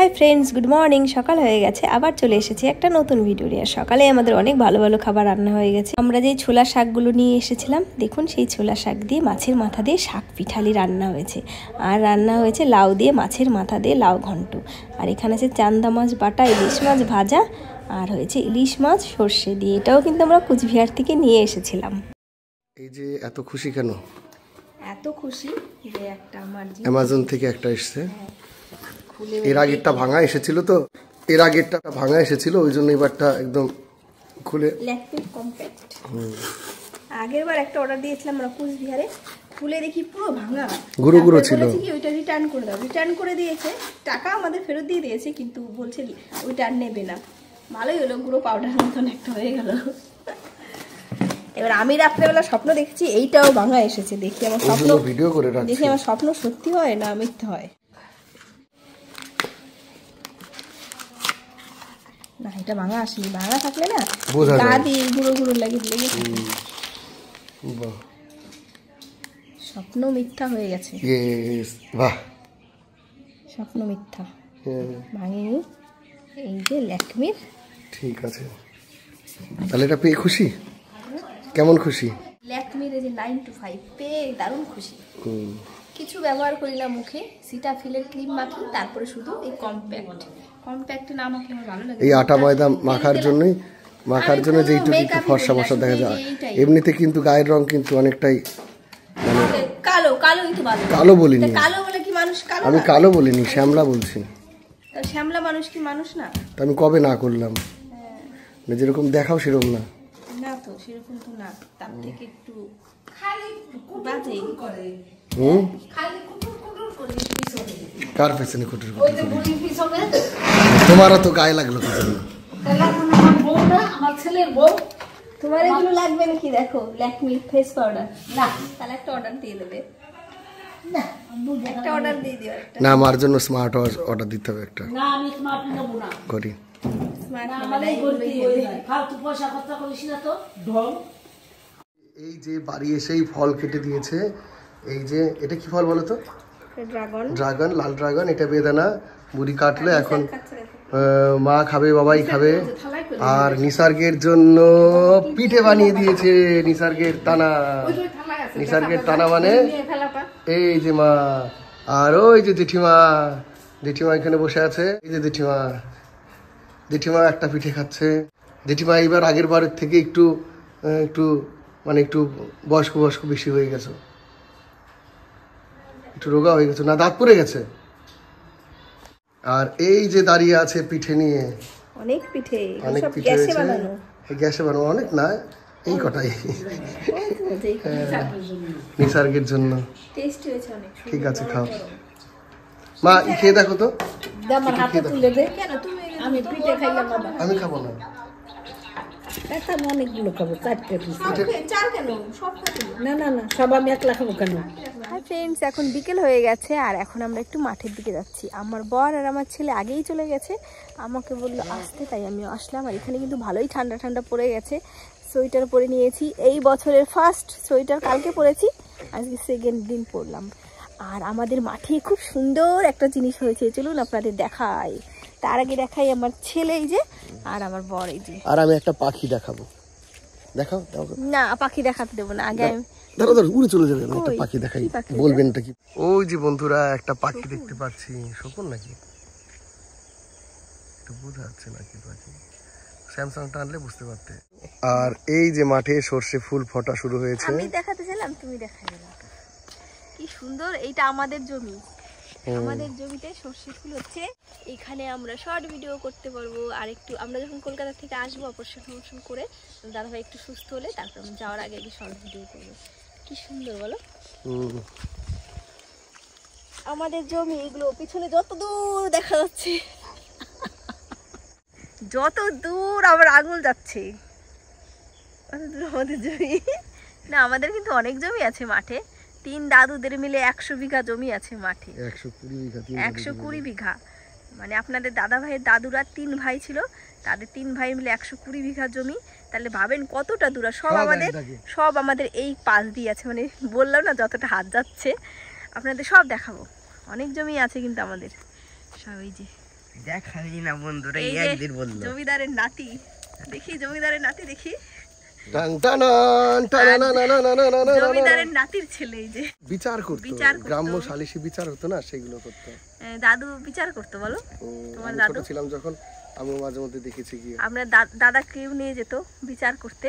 Hi friends, good morning. সকাল হয়ে গেছে, আবার চলে এসেছি একটা নতুন ভিডিও নিয়ে। সকালে আমাদের অনেক ভালো ভালো খাবার রান্না হয়ে গেছে। আমরা যে ছোলা শাকগুলো নিয়ে এসেছিলাম, দেখুন সেই ছোলা শাক দিয়ে মাছের মাথা দিয়ে শাক পিঠালি রান্না হয়েছে। আর রান্না হয়েছে লাউ দিয়ে মাছের মাথা দিয়ে লাউ ঘন্ট। আর এখানে আছে চান্দা মাছ বাটা, ইলিশ মাছ ভাজা, আর হয়েছে ইলিশ মাছ সর্ষে দিয়ে। এটাও কিন্তু আমরা কুচবিহার থেকে নিয়ে এসেছিলাম। এই যে এত খুশি কেন? এত খুশি যে একটা আমার অ্যামাজন থেকে একটা এসেছে। এর আগেরটা ভাঙা এসেছিল, তো এর আগেরটা ভাঙা এসেছিল, ওই জন্য এবারটা একদম খুলে ল্যাকমির কম্প্যাক্ট। আগের বার একটা অর্ডার দিয়েছিলাম আমরা কুচবিহারে, খুলে দেখি পুরো ভাঙা, গুঁড়ো গুঁড়ো ছিল। ওইটা রিটার্ন করে দাও, রিটার্ন করে দিয়েছে, টাকা আমাদের ফেরত দিয়ে দিয়েছে, কিন্তু বলছে ওইটা আর নেবে না। ভালোই হলো, গুঁড়ো পাউডার মতন একটা হয়ে গেল। এবার আমি রাত্রেবেলা স্বপ্ন দেখছি এইটাও ভাঙা এসেছে। দেখি আমার স্বপ্ন ভিডিও করে রাখছি, দেখি আমার স্বপ্ন সত্যি হয় না মিথ্যা হয়। না, এটা ভাঙা আসেনি। ভাঙা থাকলে না গা দিয়ে গুঁড়ো গুঁড়ো লেগে স্বপ্ন মিথ্যা হয়ে গেছে। বাহ, স্বপ্ন মিথ্যা, ভাঙেনি। এই যে ল্যাকমির। ঠিক আছে, তাহলে এটা পেয়ে খুশি? কেমন খুশি? ল্যাকমির এই যে 9 to 5 পেয়ে দারুণ খুশি। কিছু ব্যবহার করি না মুখে, সিটাফিলের ক্রিম মাখি, তারপরে শুধু এই কম্প্যাক্ট না মাখি আমার ভালো লাগে। এই আটা ময়দা মাখার জন্য যেইটুকু একটু ফর্সা ফর্সা দেখা যায়। এমনিতে কিন্তু গায়ের রং কিন্তু অনেকটাই মানে কালো কালো, কিন্তু ভালো। কালো বলিনি, কালো বলে কি মানুষ কালো? আমি কালো বলিনি, শ্যামলা বলছি। শ্যামলা মানুষ কি মানুষ না? আমি কবে না করলাম? যেরকম দেখাও সেরকম না। না তো, সেরকম তো না, তার থেকে একটু বাজে করে। কার পেছনে কুটুর কুটুর? তোমারও তো গায়ে লাগলো কি জন্য? আমার ছেলের বউ। তোমার এগুলো লাগবে নাকি? দেখো ল্যাকমি ফেস পাউডার। না, তাহলে একটা অর্ডার দিয়ে দেবে। না, একটা অর্ডার দিয়ে দিও একটা। না, আমার জন্য স্মার্ট ওয়াচ অর্ডার দিতে হবে একটা। না, আমি স্মার্ট নেব না। করি স্মার্ট না, আমারই বলতে হয়। ফালতু পয়সা খরচ করিস না তো, ঢং। এই যে বাড়ি এসেই ফল কেটে দিয়েছে। এই যে এটা কি ফল বলো তো? ড্রাগন, লাল ড্রাগন। এটা বেদানা বুড়ি কাটলো, এখন মা খাবে, বাবাই খাবে। আর নিসর্গের জন্য পিঠে বানিয়ে দিয়েছে। নিসর্গের টানা মানে এই যে মা, আর ওই যে জেঠিমা এখানে বসে আছে। এই যে জেঠিমা একটা পিঠে খাচ্ছে। জেঠিমা এবার আগের বারের থেকে একটু বয়স্ক বেশি হয়ে গেছে, একটু রোগা হয়ে গেছে, না দাঁত পড়ে গেছে। আর এই যে দাঁড়িয়ে আছে পিঠে নিয়ে, অনেক পিঠে গ্যাসে বানানো, অনেক না, এই কটাই নিসর্গের জন্য। ঠিক আছে, খাও মা, খেয়ে দেখো তো। আমি খাবো না, অনেকগুলো খাবো, 4টে পিস। না, সব আমি একলা খাবো কেন? হাই ফ্রেন্ডস, এখন বিকেল হয়ে গেছে, আর এখন আমরা একটু মাঠের দিকে যাচ্ছি। আমার বর আর আমার ছেলে আগেই চলে গেছে, আমাকে বললো আসতে, তাই আমি আসলাম। আর এখানে কিন্তু ভালোই ঠান্ডা ঠান্ডা পড়ে গেছে। সোয়েটার পরে নিয়েছি, এই বছরের ফার্স্ট সোয়েটার। কালকে পরেছি, আজকে সেকেন্ড দিন পরলাম। আর আমাদের মাঠে খুব সুন্দর একটা জিনিস হয়েছে, চলুন আপনাদের দেখাই। তার আগে দেখাই আমার ছেলে এই যে, আর আমার বর এই যে। আর আমি একটা পাখি দেখাবো, দেখাও। না, পাখি দেখাতে দেবো না, আগে আমি ধরো উড়ে চলে যাবে। আমি একটা পাখি দেখাই, বলবেন এটা কি? ওই যে বন্ধুরা, একটা পাখি দেখতে পাচ্ছি। শকুন নাকি একটু বোঝা যাচ্ছে নাকি পাখি, স্যামসাংটা আনলে বুঝতে পারতে। আর এই যে মাঠে সর্ষে ফুল ফোটা শুরু হয়েছে। আমি দেখাতে চাইলাম, তুমি দেখাই দিলা। কি সুন্দর, এইটা আমাদের জমি। আমাদের জমিতে সর্ষে ফুল হচ্ছে। এখানে আমরা শর্ট ভিডিও করতে পারবো। আর একটু আমরা যখন কলকাতা থেকে আসবো অপারেশন করে, দাদাভাই একটু সুস্থ হলে তারপর আমি যাওয়ার আগে শর্ট ভিডিও করবো। কি সুন্দর বলো, আমাদের জমি। এগুলো পিছনে যত দূর দেখা যাচ্ছে, যত দূর আমার আঙুল যাচ্ছে, অত দূর আমাদের জমি। না, আমাদের কিন্তু অনেক জমি আছে মাঠে। 3 দাদুদের মিলে 100 বিঘা জমি আছে মাঠে। 120 বিঘা, মানে আপনাদের দাদা ভাইয়ের দাদুরা 3 ভাই ছিল, তাদের 3 ভাই মিলে 120 বিঘা জমি। তাহলে ভাবেন কতটা দূর। সব আমাদের এই পাশ দিয়ে আছে, মানে বললাম না যতটা হাত যাচ্ছে আপনাদের সব দেখাবো। অনেক জমি আছে কিন্তু আমাদের সব। এই যে দেখাবি না বন্ধুরা, এই একদিন বললো জমিদারের নাতি। দেখি জমিদারের নাতি, দেখি জমিদারের নাতির ছেলে। এই যে বিচার করতো, গ্রাম্য সালিশি বিচার হতো না, সেগুলো করতো। দাদু বিচার করতো বলো? তোমার দাদু ছিলাম যখন আমি মাঝে মধ্যে দেখেছি গিয়ে আমরা দাদাকেও নিয়ে যেত বিচার করতে।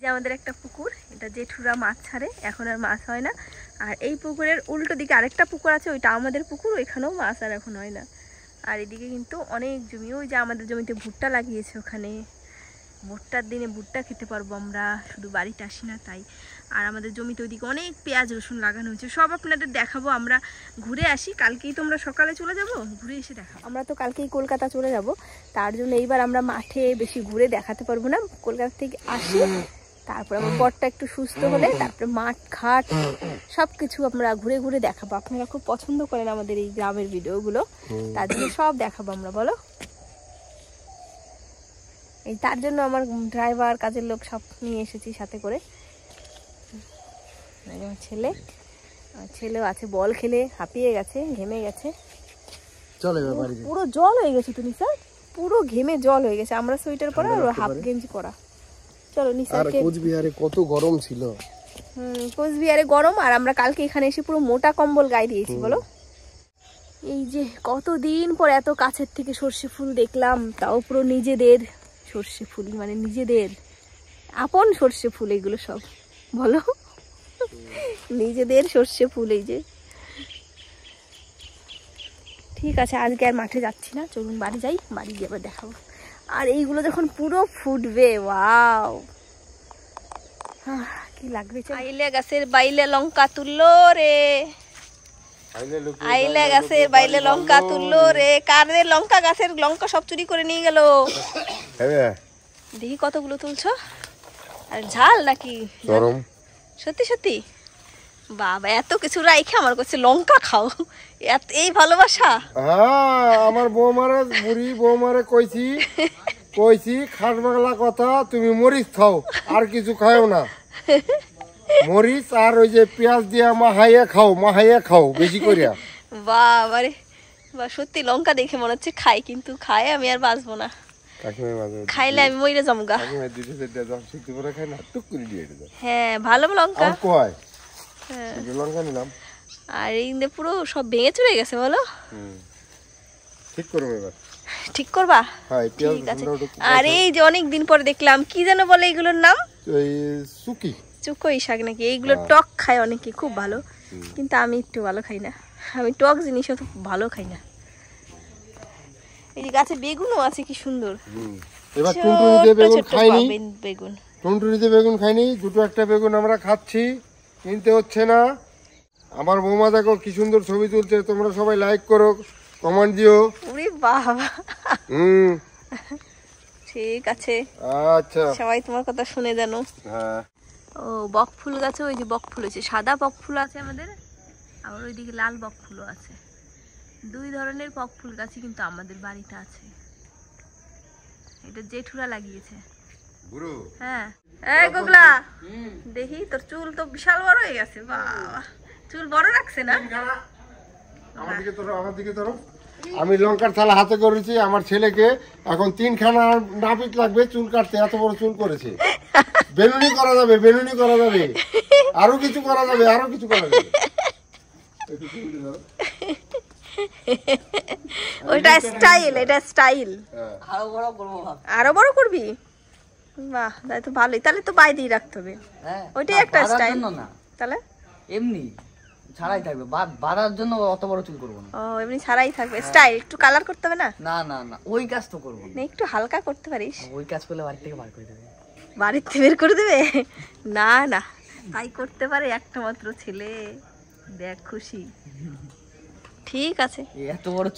যে আমাদের একটা পুকুর, এটা জেঠুরা মাছ ছাড়ে, এখন আর মাছ হয় না। আর এই পুকুরের উল্টো দিকে আরেকটা পুকুর আছে, ওইটা আমাদের পুকুর, ওইখানেও মাছ আর এখন হয় না। আর এদিকে কিন্তু অনেক জমি, ওই যে আমাদের জমিতে ভুট্টা লাগিয়েছে, ওখানে ভুট্টার দিনে ভুট্টা খেতে পারবো আমরা, শুধু বাড়িতে আসি না তাই। আর আমাদের জমিতে ওইদিকে অনেক পেঁয়াজ রসুন লাগানো হয়েছে, সব আপনাদের দেখাবো। আমরা ঘুরে আসি, কালকেই তো আমরা সকালে চলে যাব, ঘুরে এসে দেখাবো। আমরা তো কালকেই কলকাতা চলে যাব, তার জন্য এইবার আমরা মাঠে বেশি ঘুরে দেখাতে পারবো না। কলকাতা থেকে আসি, তারপর আমার বরটা একটু সুস্থ হলে তারপরে মাঠ ঘাট সব কিছু আমরা ঘুরে ঘুরে দেখাবো। আপনারা খুব পছন্দ করেন আমাদের এই গ্রামের ভিডিওগুলো, তার জন্য সব দেখাবো আমরা। বলো, এই তার জন্য আমার ড্রাইভার কাজের লোক সব নিয়ে এসেছি সাথে করে। আমার ছেলেও আছে, বল খেলে হাঁপিয়ে গেছে, ঘেমে গেছে, পুরো জল হয়ে গেছে। তো নিশা পুরো ঘেমে জল হয়ে গেছে। আমরা সোয়েটার পরা আর হাফ গেঞ্জি পরা। চলো নিশাকে, কোচবিহারে কত গরম ছিল। কোচবিহারে গরম, আর আমরা কালকে এখানে এসে পুরো মোটা কম্বল গায়ে দিয়েছি। বলো, এই যে কতদিন পর এত কাছের থেকে সর্ষে ফুল দেখলাম, তাও পুরো নিজেদের সর্ষে ফুল, মানে নিজেদের আপন সর্ষে ফুল এগুলো সব। বলো, নিজেদের সর্ষে ফুল। এই যে ঠিক আছে, আজকে আর মাঠে যাচ্ছি না, চলুন বাড়ি যাই, বাড়ি গিয়ে আবার দেখাবো। আর এইগুলো যখন পুরো ফুটবে, ওয়াও কি লাগবে। আইলে গাছের বাইলে লঙ্কা তুললো রে, আইলে গাছের বাইলে লঙ্কা তুললো রে। কারের লঙ্কা, গাছের লঙ্কা সব চুরি করে নিয়ে গেল। দেখি কতগুলো তুলছো। আর ঝাল নাকি গরম? সত্যি সত্যি বাবা, এত কিছু রাইখে আমার কাছে লঙ্কা খাও, এই ভালোবাসা। আমার বৌমারে, বুড়ি বৌমারে কইছি খাস বাংলা কথা, তুমি মরিচ খাও, আর কিছু খাও না। মরিচ আর ওই যে পেঁয়াজ দিয়া মাহাইয়া খাও বেশি করিয়া। বাবারে বা, সত্যি লঙ্কা দেখে মনে হচ্ছে খাই, কিন্তু খাই আমি আর বাঁচবো না। খাইলে আমি মইরে যামগা। হ্যাঁ, ভালো লঙ্কা। আর এই পুরো সব ভেঙে চলে গেছে। বলো, ঠিক করবো এবার। ঠিক করবা? ঠিক আছে। আর এই যে অনেকদিন পরে দেখলাম, কি যেন বলে এগুলোর নাম? চুকোই শাক নাকি? এইগুলো টক খায় অনেকে, খুব ভালো, কিন্তু আমি একটু ভালো খাই না। আমি টক জিনিস অত ভালো খাই না। এই যে গাছে বেগুনও আছে, কি সুন্দর। এবার টুনটুনিতে বেগুন খাইনি, টুনটুনিতে বেগুন খাইনি, দুটো একটা বেগুন আমরা খাচ্ছি, কিনতে হচ্ছে না। আমার বৌমা দেখো কি সুন্দর ছবি তুলছে, তোমরা সবাই লাইক করো, কমেন্ট দিও। ওরে বাবা, ঠিক আছে, আচ্ছা, সবাই তোমার কথা শুনে জানো। হ্যাঁ। ও বক ফুল গাছে, ওই যে বক ফুল হয়েছে, সাদা বক ফুল আছে আমাদের, আবার ওইদিকে লাল বক ফুলও আছে। দুই ধরনের বক ফুল গাছ কিন্তু আমাদের বাড়িতে আছে। এটা জেঠুরা লাগিয়েছে। হ্যাঁ, এই গোগলা, দেখি তোর চুল তো বিশাল বড় হয়ে গেছে। বাবা, চুল বড় রাখছে না? আমার দিকে ধরো। আমি লঙ্কার থালা হাতে করেছি আমার ছেলেকে, এখন 3খানা নাপিত লাগবে চুল কাটতে, এত বড় চুল করেছে। বেনুনি করা যাবে, বেনুনি করা যাবে, আরো কিছু করা যাবে, আরো কিছু করা যাবে। ওটা স্টাইল, এটা স্টাইল। আরো বড় করবি? বাহ, তাই তো ভালোই। তাহলে তো বাইরেই রাখতে হবে, ওইটাই একটা স্টাইল। তাহলে এমনি ছাড়াই থাকবে, বাড়ার জন্য অত বড় চুল করব না। ও, এমনি ছাড়াই থাকবে, স্টাইল। একটু কালার করতে হবে না? না না না, ওই কাজ তো করব না। একটু হালকা করতে পারিস। ওই কাজ করলে বাড়ি থেকে বার করে দেবে। বাড়ি থেকে বের করে দেবে? না না, তাই করতে পারে একটা মাত্র ছেলে। দেখ, খুশি। ঠিক আছে,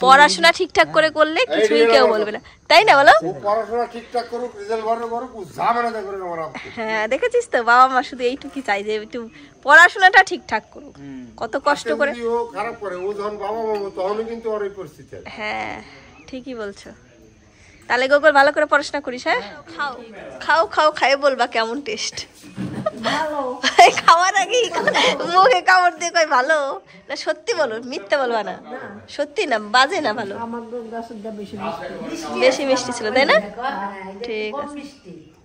পড়াশোনা ঠিকঠাক করে করলে কিছুই কেউ বলবে না, তাই না? বলো, পড়াশোনা ঠিকঠাক করুক, রেজাল্ট ভালো করুক, ঝামেলা করে আমরা। হ্যাঁ, দেখেছিস তো, বাবা মা শুধু এইটুকুই চাই যে একটু পড়াশোনাটা ঠিকঠাক করুক। কত কষ্ট করে ও খারাপ করে, ও যখন বাবা মা তখনই কিন্তু ওর এই পরিস্থিতি। হ্যাঁ, ঠিকই বলছো। তাহলে গোগল ভালো করে পড়াশোনা করিস। হ্যাঁ, খাও খাও খাও, খাই বলবা কেমন টেস্ট। খাওয়ার আগেই মুখে কামড় দিয়ে কই ভালো না, সত্যি বলো, মিথ্যা বলবা না, সত্যি না, বাজে না, ভালো, বেশি মিষ্টি ছিল তাই না? ঠিক আছে।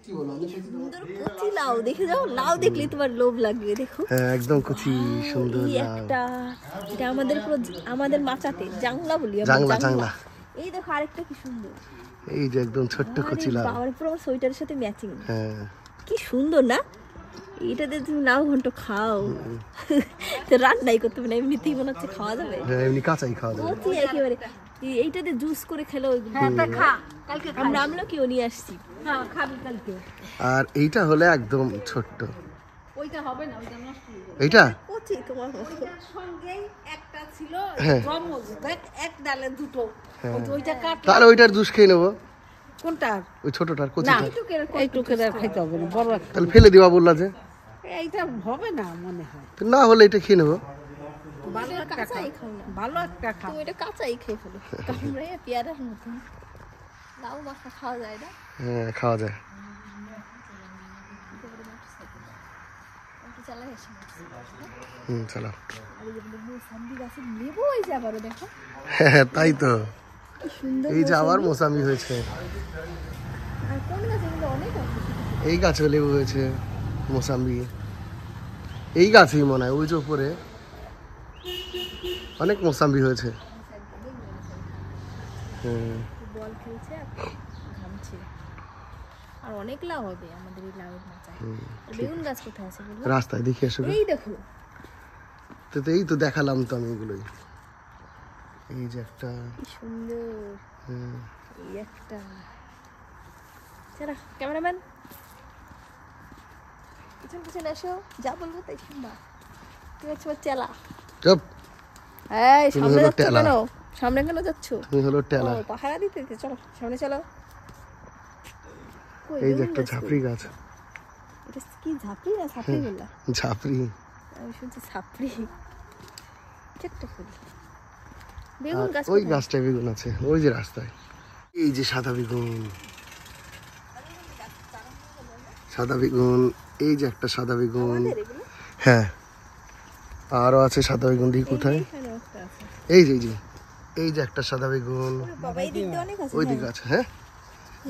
সুন্দর কচি লাউ, দেখে যাও, লাউ দেখলে তোমার লোভ লাগবে। দেখো হ্যাঁ একদম কচি সুন্দর লাউ। একটা এটা আমাদের পুরো আমাদের মাচাতে জাংলা বলি আমরা, জাংলা জাংলা। জাংলা। এই দেখো আরেকটা কি সুন্দর, এই যে একদম ছোট্ট কচি লাউ। বাবার পুরো আমার সোয়েটারের সাথে ম্যাচিং। হ্যাঁ কি সুন্দর না? এইটাতে তুমি লাউ ঘন্ট খাও, তো রান্নাই করতে হবে না, এমনিতেই মনে হচ্ছে খাওয়া যাবে। হ্যাঁ এমনি কাঁচাই খাওয়া যাবে। কচি একেবারে। এইটাতে জুস করে খেলে ওইগুলো। আমরা আমলকিও নিয়ে আসছি, খাবি কালকে। আর এইটা হলে একদম ছোট্ট। ওইটা হবে না, ওইটা নষ্ট হয়ে যাবে। এইটা কচি তোমার মতো। সঙ্গেই একটা ছিল হ্যাঁ। জমজ, দেখ এক ডালে দুটো, ওইটা কাট। তাহলে ওইটার জুস খেয়ে নেবো, কোনটার? ওই ছোটটার না, কচিটা। এইটুকু আর খাইতে হবে না, বড় একটা। তাহলে ফেলে দিবা বললা যে, এইটা হবে না মনে হয়। তো না হলে এটা খেয়ে নেবো। ভালো একটা কাঁচাই খাও না, ভালো একটা খা। তুমি এটা কাঁচাই খেয়ে ফেলো, কামড়ে পেয়ারার মতন। লাউ মাখা খাওয়া যায় না? হ্যাঁ খাওয়া যায়। চালাই আসে চলো। মোসাম্বি গাছের লেবু হয়েছে আবারও, দেখো হ্যাঁ তাই তো, কি সুন্দর। এই যে আবার মোসাম্বি হয়েছে। আর কোন গাছে কিন্তু অনেক আছে। এই গাছে লেবু হয়েছে, মোসাম্বি এই গাছেই মনে হয়, ওই যে উপরে অনেক মোসাম্বি হয়েছে। বল খেলছে আর ঘামছে। আর অনেক লাউ হবে আমাদের এই লাউয়ের মাচায়। আর বেগুন গাছ কোথায় আছে বলো? রাস্তায় দেখে আসো। এই দেখো, তো এই তো দেখালাম তো আমি এগুলোই। এই যে একটা, কি সুন্দর। এই একটা, চলো ক্যামেরাম্যান পিছন পিছন এসো, যা বলবো তাই শুনবা। তুমি হচ্ছে আমার চেলা। চুপ, এই তুমি সামনে হলো যাচ্ছ টেলা। কেন? সামনে কেন যাচ্ছ? তুমি হলো টেলা। ও পাহারা দিতে, চলো সামনে চলো। কই এই যে বেগুন একটা গাছ কই? ঝাপড়ি গাছ। এটা কি ঝাপড়ি না ছাপড়ি বললা? ঝাপড়ি। আমি শুনছি ছাপড়ি। ছোট্ট ফুল বেগুন গাছ ওই কোথায়? গাছটায় বেগুন আছে, ওই যে রাস্তায়। এই যে সাদা বেগুন, সাদা বেগুন। এই যে একটা সাদা বেগুন। আমাদের এগুলো? হ্যাঁ আরো আছে সাদা বেগুন। দিই কোথায়? এখানে একটা আছে। এই যে এই যে একটা সাদা বেগুন। বাবা এই দিক দিয়ে অনেক আছে। ওই দিকে আছে। হ্যাঁ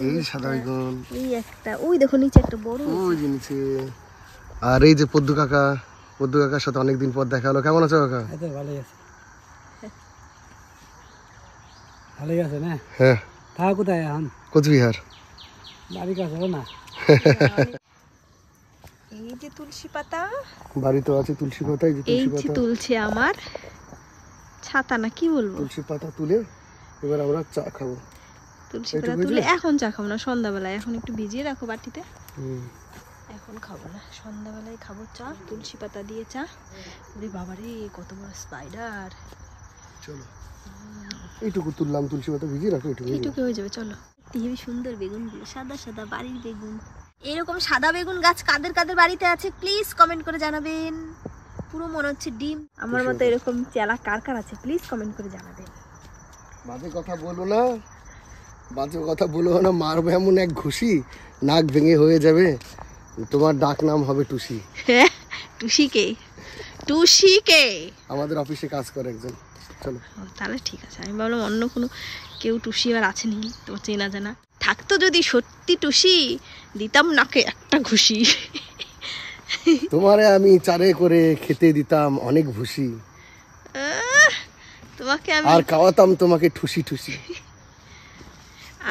এই সাদা বেগুন। এই একটা, ওই দেখো নিচে একটা বড়। ওই যে নিচে। আর এই যে পদ্দু কাকা, পদ্দু কাকার সাথে অনেকদিন পর দেখা হলো। কেমন আছো কাকা? ভালোই আছে, ভালোই আছে না? হ্যাঁ। থাকা কোথায় এখন? কোচবিহার। বাড়ির কাছে না? এই যে তুলসী পাতা, বাড়ি তো আছে তুলসী পাতা। এই যে এই তুলসী যে পাতা, তুলছে আমার ছাতা না কি বলবো। তুলসী পাতা তুলে এবার আমরা চা খাবো। তুলসী পাতা তুলে এখন চা খাবো না, সন্ধ্যাবেলায়। এখন একটু ভিজিয়ে রাখো বাটিতে, এখন খাবো না, সন্ধ্যাবেলায় খাবো চা। তুলসী পাতা দিয়ে চা। ওরে বাবারে কত বড় স্পাইডার। চলো এইটুকু তুললাম, তুলসী পাতা ভিজিয়ে রাখো। এইটুকু হয়ে যাবে, চলো। হেবি সুন্দর বেগুনগুলো, সাদা সাদা বাড়ির বেগুন। এরকম সাদা বেগুন গাছ কাদের কাদের বাড়িতে আছে প্লিজ কমেন্ট করে জানাবেন। পুরো মনে হচ্ছে ডিম। আমার মতো এরকম চেলা কার কার আছে প্লিজ কমেন্ট করে জানাবেন। বাজে কথা বলো না, বাজে কথা বলো না, মারবো এমন এক ঘুষি নাক ভেঙে হয়ে যাবে। তোমার ডাক নাম হবে টুসি। টুসিকে? টুসিকে আমাদের অফিসে কাজ করে একজন। চলো তাহলে ঠিক আছে। আমি ভাবলাম অন্য কোনো কেউ টুসি আর আছে নাকি, তোমার চেনা জানা থাকতো। যদি সত্যি টুসি দিতাম নাকে একটা ঘুষি। তোমারে আমি চারে করে খেতে দিতাম অনেক ভুসি, তোমাকে আমি আর খাওয়াতাম তোমাকে ঠুসি ঠুসি।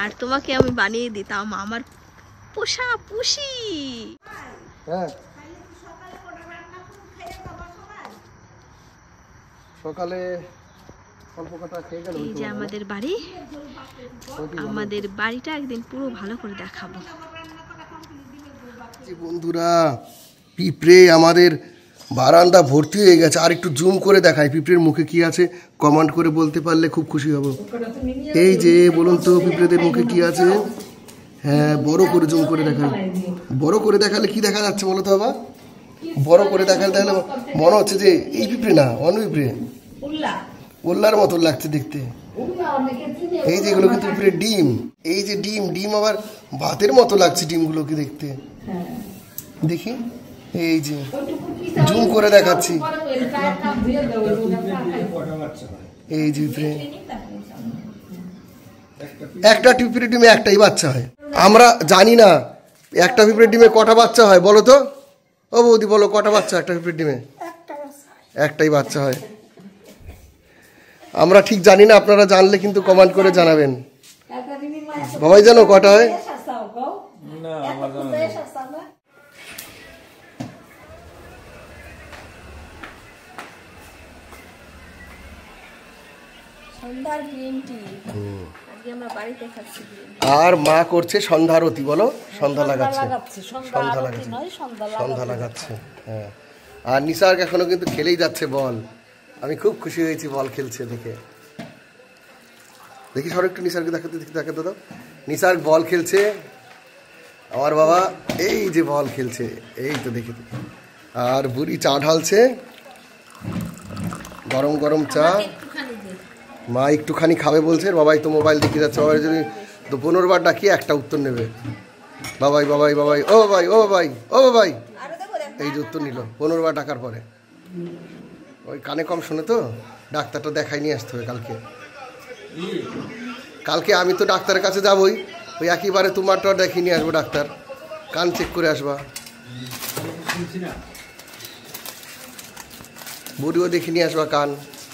আর তোমাকে আমি বানিয়ে দিতাম আমার পোষা পুষি। হ্যাঁ সকালে অল্প কটা খেয়ে গেল। এই যে আমাদের বাড়ি, আমাদের বাড়িটা একদিন পুরো ভালো করে দেখাবো। বন্ধুরা পিঁপড়ে আমাদের বারান্দা ভর্তি হয়ে গেছে। আর একটু জুম করে দেখাই পিঁপড়ের মুখে কি আছে, কমেন্ট করে বলতে পারলে খুব খুশি হব। এই যে বলুন তো পিঁপড়েদের মুখে কি আছে? হ্যাঁ বড় করে জুম করে দেখাই। বড় করে দেখালে কি দেখা যাচ্ছে বলো তো বাবা? বড় করে দেখালে তাহলে মনে হচ্ছে যে এই পিঁপড়ে না, অন্য পিঁপড়ে, ওল্লার মতন লাগছে দেখতে। এই যে এগুলো কিন্তু পিঁপড়ের ডিম। এই যে ডিম, ডিম আবার ভাতের মতো লাগছে ডিমগুলোকে দেখতে। দেখি এই যে জুম করে দেখাচ্ছি, এই যে একটা পিঁপড়ে ডিমে একটাই বাচ্চা হয়। আমরা জানি না একটা পিঁপড়ে ডিমে কটা বাচ্চা হয়, বলো তো ও বৌদি, বলো কটা বাচ্চা একটা পিঁপড়ে ডিমে? একটাই বাচ্চা হয়। আমরা ঠিক জানি না, আপনারা জানলে কিন্তু কমেন্ট করে জানাবেন। বাবাই জানো কটা হয়? আর মা করছে সন্ধ্যারতি, বলো সন্ধ্যা লাগাচ্ছে, সন্ধ্যা লাগাচ্ছে। হ্যাঁ, আর নিসার্গ এখনো কিন্তু খেলেই যাচ্ছে বল। আমি খুব খুশি হয়েছি বল খেলছে দেখে। দেখি সর একটু নিসার্গ দেখাতে, দেখাতে দাও। নিসার্গ বল খেলছে, আমার বাবা এই যে বল খেলছে, এই তো দেখে। আর বুড়ি চা ঢালছে, গরম গরম চা। মা একটুখানি খাবে বলছে, বাবাই তো মোবাইল দেখে যাচ্ছে। বাবাই যদি 15 বার ডাকি একটা উত্তর নেবে, বাবাই বাবাই বাবাই, ও বাবাই ও বাবাই ও বাবাই, এই যে উত্তর নিল 15 বার ডাকার পরে। ওই কানে কম শোনে তো, ডাক্তারটা দেখাই নিয়ে আসতে হবে কালকে। কালকে আমি তো ডাক্তারের কাছে যাবই, ওই একইবারে তোমারটা দেখিয়ে নিয়ে আসবো ডাক্তার, কান চেক করে আসবা। বুড়িও দেখে নিয়ে আসবা, কান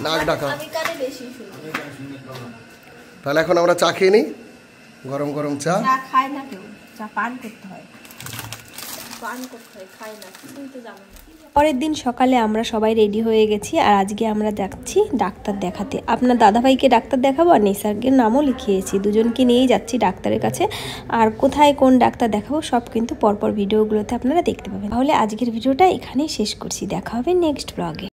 নাক ডাকা। তাহলে এখন আমরা চা খেয়ে নিই, গরম গরম চা। খায় না কেউ, চা পান করতে হয়, পান করতে হয়, খায় না। পরের দিন সকালে আমরা সবাই রেডি হয়ে গেছি, আর আজকে আমরা যাচ্ছি ডাক্তার দেখাতে। আপনার দাদাভাইকে ডাক্তার দেখাবো, আর নিসার্গের নামও লিখিয়েছি, দুজনকে নিয়েই যাচ্ছি ডাক্তারের কাছে। আর কোথায় কোন ডাক্তার দেখাবো সব কিন্তু পরপর ভিডিওগুলোতে আপনারা দেখতে পাবেন। তাহলে আজকের ভিডিওটা এখানেই শেষ করছি, দেখা হবে নেক্সট ব্লগে।